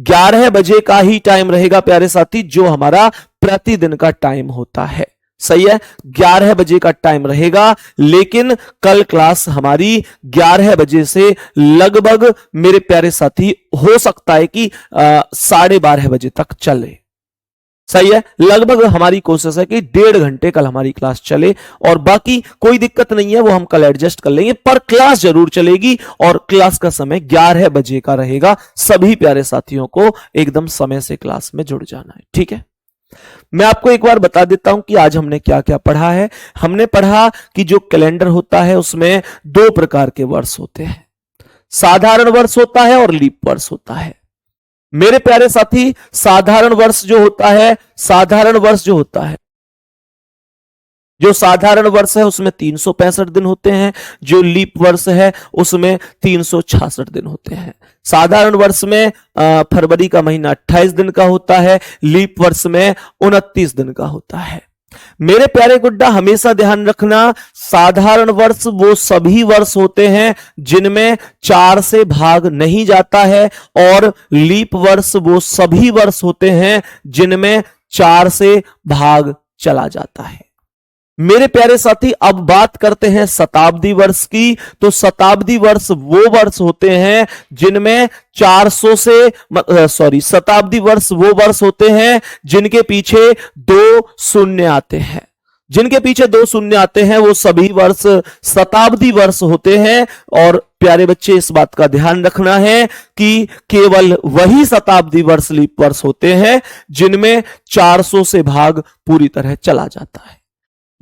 11 बजे का ही टाइम रहेगा प्यारे साथी, जो हमारा प्रतिदिन का टाइम होता है। सही है, 11 बजे का टाइम रहेगा, लेकिन कल क्लास हमारी 11 बजे से लगभग मेरे प्यारे साथी हो सकता है कि 12:30 बजे तक चले। सही है, लगभग हमारी कोशिश है कि 1.5 घंटे कल हमारी क्लास चले, और बाकी कोई दिक्कत नहीं है, वो हम कल एडजस्ट कर लेंगे, पर क्लास जरूर चलेगी और क्लास का समय 11 बजे का रहेगा। सभी प्यारे साथियों को एकदम समय से क्लास में जुड़ जाना है, ठीक है। मैं आपको एक बार बता देता हूं कि आज हमने क्या क्या पढ़ा है। हमने पढ़ा कि जो कैलेंडर होता है उसमें 2 प्रकार के वर्ष होते हैं, साधारण वर्ष होता है और लीप वर्ष होता है। मेरे प्यारे साथी, साधारण वर्ष जो होता है, साधारण वर्ष जो होता है, जो साधारण वर्ष है उसमें 365 दिन होते हैं, जो लीप वर्ष है उसमें 366 दिन होते हैं। साधारण वर्ष में फरवरी का महीना 28 दिन का होता है, लीप वर्ष में 29 दिन का होता है। मेरे प्यारे गुड्डा, हमेशा ध्यान रखना, साधारण वर्ष वो सभी वर्ष होते हैं जिनमें 4 से भाग नहीं जाता है, और लीप वर्ष वो सभी वर्ष होते हैं जिनमें 4 से भाग चला जाता है। मेरे प्यारे साथी, अब बात करते हैं शताब्दी वर्ष की। तो शताब्दी वर्ष वो वर्ष होते हैं जिनमें 400 से शताब्दी वर्ष वो वर्ष होते हैं जिनके पीछे 2 शून्य आते हैं। जिनके पीछे 2 शून्य आते हैं वो सभी वर्ष शताब्दी वर्ष होते हैं। और प्यारे बच्चे, इस बात का ध्यान रखना है कि केवल वही शताब्दी वर्ष लीप वर्ष होते हैं जिनमें 400 से भाग पूरी तरह चला जाता है।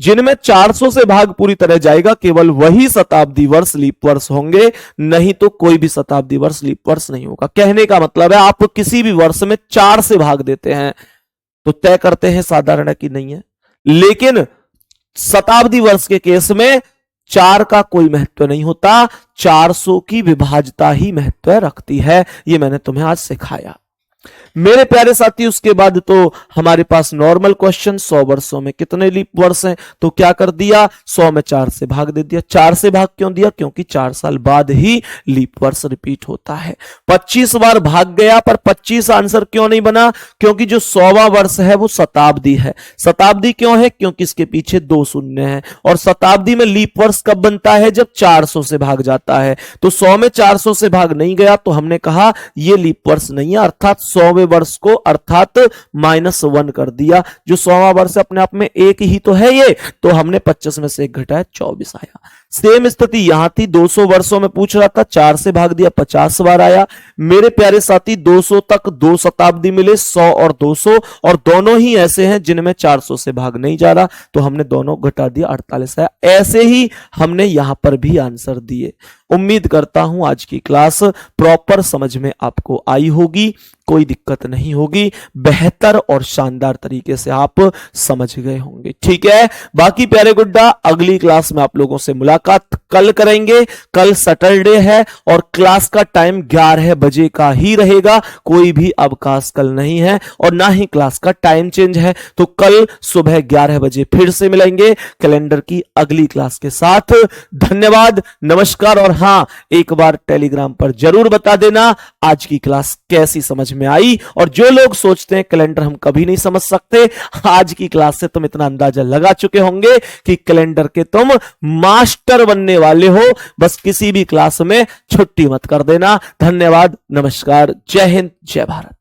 जिनमें 400 से भाग पूरी तरह जाएगा, केवल वही शताब्दी वर्ष लीप वर्ष होंगे, नहीं तो कोई भी शताब्दी वर्ष लीप वर्ष नहीं होगा। कहने का मतलब है, आप किसी भी वर्ष में 4 से भाग देते हैं तो तय करते हैं साधारण है कि नहीं है, लेकिन शताब्दी वर्ष के केस में 4 का कोई महत्व नहीं होता, 400 की विभाज्यता ही महत्व रखती है। यह मैंने तुम्हें आज सिखाया। मेरे प्यारे साथी उसके बाद तो हमारे पास नॉर्मल क्वेश्चन, 100 वर्षों में कितने लीप वर्ष हैं, तो क्या कर दिया, 100 में 4 से भाग दे दिया। 4 से भाग क्यों दिया, क्योंकि 4 साल बाद ही लीप वर्ष रिपीट होता है। 25 बार भाग गया पर 25 आंसर क्यों नहीं बना, क्योंकि जो 100वां वर्ष है वो शताब्दी है। शताब्दी क्यों है, क्योंकि इसके पीछे 2 शून्य है, और शताब्दी में लीप वर्ष कब बनता है, जब 400 से भाग जाता है। तो 100 में 400 से भाग नहीं गया, तो हमने कहा यह लीप वर्ष नहीं है, अर्थात 100वें वर्ष को अर्थात -1 कर दिया। जो 100वां वर्ष अपने आप में एक ही तो है ये, तो हमने 25 में से 1 घटाया, 24 आया। सेम स्थिति यहां थी, 200 वर्षों में पूछ रहा था, 4 से भाग दिया, 50 बार आया। मेरे प्यारे साथी 200 तक 2 शताब्दी मिले, 100 और 200, और दोनों ही ऐसे हैं जिनमें 400 से भाग नहीं जा रहा, तो हमने दोनों घटा दिया, 48 आया। ऐसे ही हमने यहां पर भी आंसर दिए। उम्मीद करता हूं आज की क्लास प्रॉपर समझ में आपको आई होगी, कोई दिक्कत नहीं होगी, बेहतर और शानदार तरीके से आप समझ गए होंगे। ठीक है, बाकी प्यारे गुड्डा अगली क्लास में आप लोगों से मुलाकात कल करेंगे। कल सैटरडे है और क्लास का टाइम 11 बजे का ही रहेगा, कोई भी अवकाश कल नहीं है और ना ही क्लास का टाइम चेंज है। तो कल सुबह 11 बजे फिर से मिलेंगे कैलेंडर की अगली क्लास के साथ। धन्यवाद, नमस्कार। और हां, एक बार टेलीग्राम पर जरूर बता देना आज की क्लास कैसी समझ में आई। और जो लोग सोचते हैं कैलेंडर हम कभी नहीं समझ सकते, आज की क्लास से तुम इतना अंदाजा लगा चुके होंगे कि कैलेंडर के तुम मास्टर बनने वाले हो। बस किसी भी क्लास में छुट्टी मत कर देना। धन्यवाद, नमस्कार, जय हिंद, जय भारत।